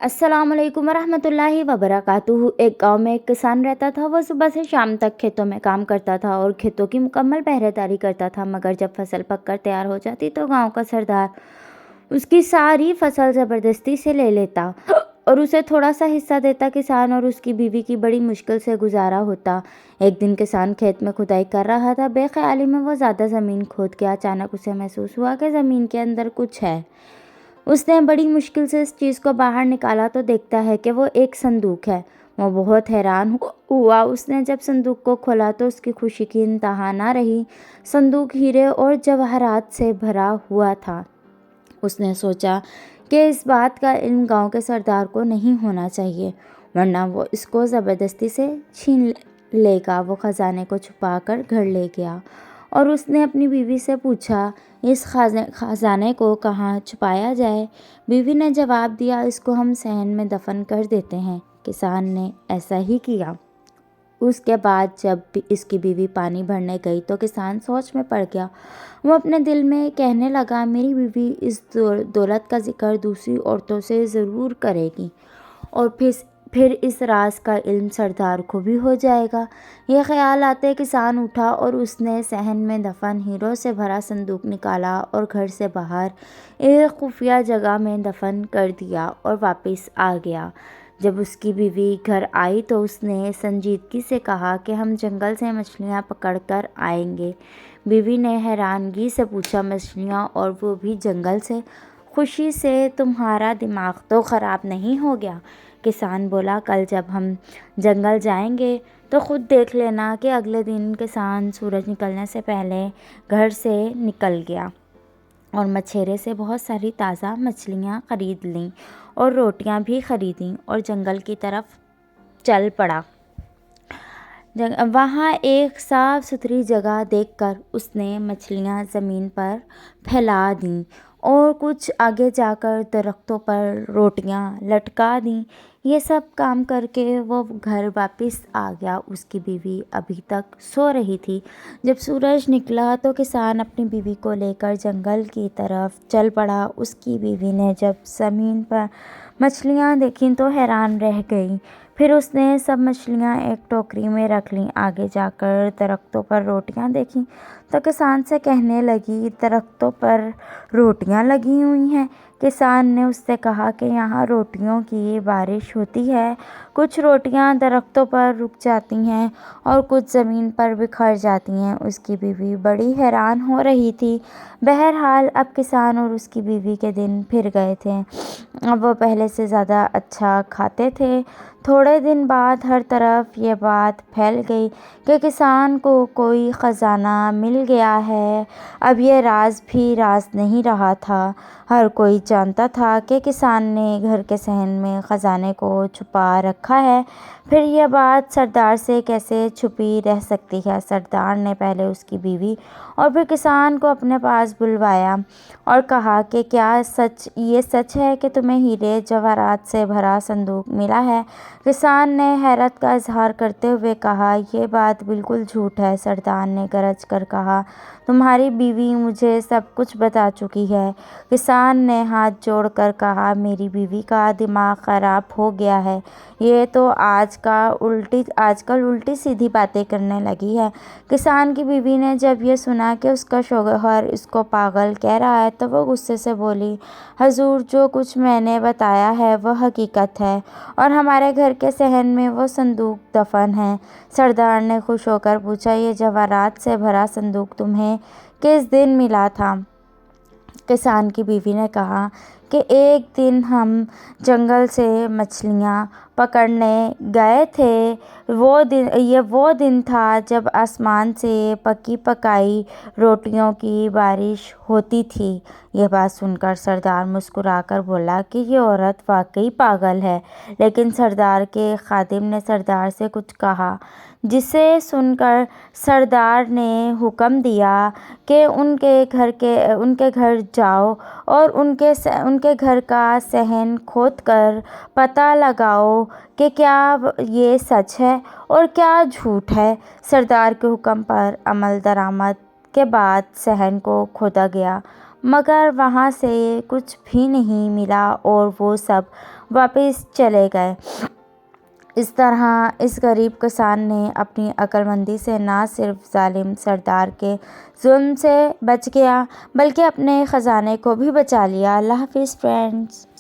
अस्सलाम वालेकुम वरहमतुल्लाहि वबरकातुहू। एक गांव में एक किसान रहता था। वो सुबह से शाम तक खेतों में काम करता था और खेतों की मुकम्मल पहरेदारी करता था। मगर जब फसल पककर तैयार हो जाती तो गांव का सरदार उसकी सारी फसल ज़बरदस्ती से ले लेता और उसे थोड़ा सा हिस्सा देता। किसान और उसकी बीवी की बड़ी मुश्किल से गुजारा होता। एक दिन किसान खेत में खुदाई कर रहा था। बेख्याली में वो ज़्यादा ज़मीन खोद के अचानक उसे महसूस हुआ कि ज़मीन के अंदर कुछ है। उसने बड़ी मुश्किल से इस चीज़ को बाहर निकाला तो देखता है कि वो एक संदूक है। वो बहुत हैरान हुआ। उसने जब संदूक को खोला तो उसकी खुशी की इंतहा ना रही। संदूक हीरे और जवाहरात से भरा हुआ था। उसने सोचा कि इस बात का इल्म गांव के सरदार को नहीं होना चाहिए, वरना वो इसको ज़बरदस्ती से छीन लेगा। वो ख़जाने को छुपा कर घर ले गया और उसने अपनी बीवी से पूछा, इस खजाने को कहाँ छुपाया जाए। बीवी ने जवाब दिया, इसको हम सहन में दफन कर देते हैं। किसान ने ऐसा ही किया। उसके बाद जब इसकी बीवी पानी भरने गई तो किसान सोच में पड़ गया। वो अपने दिल में कहने लगा, मेरी बीवी इस दौलत का जिक्र दूसरी औरतों से ज़रूर करेगी और फिर इस राज का इल्म सरदार को भी हो जाएगा। यह ख्याल आते किसान उठा और उसने सहन में दफन हीरों से भरा संदूक निकाला और घर से बाहर एक खुफिया जगह में दफन कर दिया और वापस आ गया। जब उसकी बीवी घर आई तो उसने संजीदगी से कहा कि हम जंगल से मछलियाँ पकड़ कर आएंगे। बीवी ने हैरानगी से पूछा, मछलियाँ और वो भी जंगल से? खुशी से तुम्हारा दिमाग तो ख़राब नहीं हो गया? किसान बोला, कल जब हम जंगल जाएंगे तो खुद देख लेना। कि अगले दिन किसान सूरज निकलने से पहले घर से निकल गया और मछेरे से बहुत सारी ताज़ा मछलियाँ ख़रीद लीं और रोटियां भी ख़रीदीं और जंगल की तरफ चल पड़ा। वहाँ एक साफ़ सुथरी जगह देखकर उसने मछलियाँ ज़मीन पर फैला दीं और कुछ आगे जाकर दरख्तों पर रोटियाँ लटका दीं। ये सब काम करके वो घर वापस आ गया। उसकी बीवी अभी तक सो रही थी। जब सूरज निकला तो किसान अपनी बीवी को लेकर जंगल की तरफ चल पड़ा। उसकी बीवी ने जब ज़मीन पर मछलियाँ देखीं तो हैरान रह गई। फिर उसने सब मछलियाँ एक टोकरी में रख लीं। आगे जाकर दरख्तों पर रोटियाँ देखीं तो किसान से कहने लगी, दरख्तों पर रोटियाँ लगी हुई हैं। किसान ने उससे कहा कि यहाँ रोटियों की बारिश होती है। कुछ रोटियाँ दरख्तों पर रुक जाती हैं और कुछ ज़मीन पर बिखर जाती हैं। उसकी बीवी बड़ी हैरान हो रही थी। बहरहाल अब किसान और उसकी बीवी के दिन फिर गए थे। अब वो पहले से ज़्यादा अच्छा खाते थे। थोड़े दिन बाद हर तरफ ये बात फैल गई कि किसान को कोई ख़जाना मिल गया है। अब ये राज भी राज नहीं रहा था। हर कोई जानता था कि किसान ने घर के सहन में ख़जाने को छुपा रखा है। फिर यह बात सरदार से कैसे छुपी रह सकती है। सरदार ने पहले उसकी बीवी और फिर किसान को अपने पास बुलवाया और कहा कि क्या ये सच है कि तुम्हें हीरे जवाहरात से भरा संदूक मिला है? किसान ने हैरत का इजहार करते हुए कहा, यह बात बिल्कुल झूठ है। सरदार ने गरज कर कहा, तुम्हारी बीवी मुझे सब कुछ बता चुकी है। किसान ने हाथ जोड़कर कहा, मेरी बीवी का दिमाग ख़राब हो गया है। ये तो आजकल उल्टी सीधी बातें करने लगी है। किसान की बीवी ने जब ये सुना कि उसका शौहर इसको पागल कह रहा है तो वो गुस्से से बोली, हजूर, जो कुछ मैंने बताया है वह हकीकत है और हमारे घर के सहन में वो संदूक दफन है। सरदार ने खुश होकर पूछा, ये जवाहरात से भरा संदूक तुम्हें किस दिन मिला था? किसान की बीवी ने कहा कि एक दिन हम जंगल से मछलियाँ पकड़ने गए थे। वो दिन था जब आसमान से पकी पकाई रोटियों की बारिश होती थी। यह बात सुनकर सरदार मुस्कुराकर बोला कि ये औरत वाकई पागल है। लेकिन सरदार के खादिम ने सरदार से कुछ कहा, जिसे सुनकर सरदार ने हुक्म दिया कि उनके घर जाओ और उनके घर का सहन खोद कर पता लगाओ कि क्या ये सच है और क्या झूठ है। सरदार के हुक्म पर अमल दरामद के बाद सहन को खोदा गया, मगर वहाँ से कुछ भी नहीं मिला और वो सब واپس چلے گئے۔ اس طرح اس غریب کسان نے اپنی عقل مندی سے نہ صرف ظالم سردار کے ظلم سے بچ گیا بلکہ اپنے خزانے کو بھی بچا لیا۔ اللہ حافظ فرینڈز۔